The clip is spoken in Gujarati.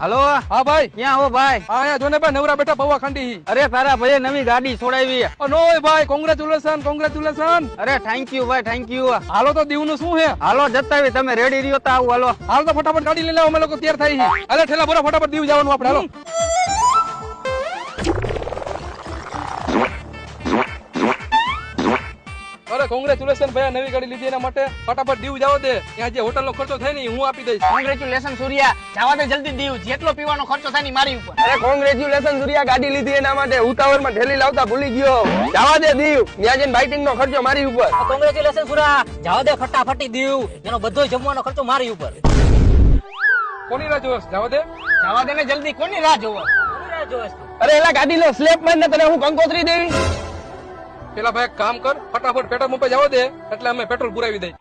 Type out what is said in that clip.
હાલો હા ભાઈ, ક્યાં હો ભાઈ? હા અહીંયા જોને ભાઈ નવરા બેઠા પૌવા ખાંડી. અરે તારા ભાઈએ નવી ગાડી છોડાવી. નો ભાઈ, કોંગ્રેચ્યુલેશન કોંગ્રેચ્યુલેશન. અરે થેન્ક યુ ભાઈ, થેન્ક યુ. હાલો તો દીવનું શું છે? હાલો જતાવી, તમે રેડી રહ્યો તો આવું. હાલો હાલ તો ફટાફટ ગાડી લઈ લાવો, અમે લોકો તૈયાર થઈ છીએ. હાલે ઠેલા ભરો, ફટાફટ દીવ જવાનું આપણે. હાલો. અરે કોંગ્રેચ્યુલેશન ભાઈ, નવી ગાડી લીધી એના માટે. ફટાફટ દીવ જાવ દે. ત્યાં જે હોટલ નો ખર્ચો થાય ને હું આપી દઈશ. કોંગ્રેચ્યુલેશન સૂર્યા, જવા દે જલ્દી દીવ. જેટલો પીવાનો ખર્ચો થાય ને મારી ઉપર. અરે કોંગ્રેચ્યુલેશન સૂર્યા, ગાડી લીધી એના માટે. ઉતાવળમાં ઠેલી લાવતા ભૂલી ગયો. જવા દે દીવ, ત્યાં જઈને બાઇટિંગ નો ખર્ચો મારી ઉપર. કોંગ્રેચ્યુલેશન સૂર્યા, જવા દે ફટાફટી દીવ. એનો બધો જમવાનો ખર્ચો મારી ઉપર. કોની રાહ જોશ? જવા દે. જવા દે ને જલ્દી. કોની રાહ જોવો? કોની રાહ જોવે છે? અરે એલા ગાડી લો, સ્લેપ માર ને તને હું કંકોત્રી દેવી. પેલા ભાઈ એક કામ કર, ફટાફટ પેટ્રોલ પંપે જવા દે, એટલે અમે પેટ્રોલ પુરાવી દઈ.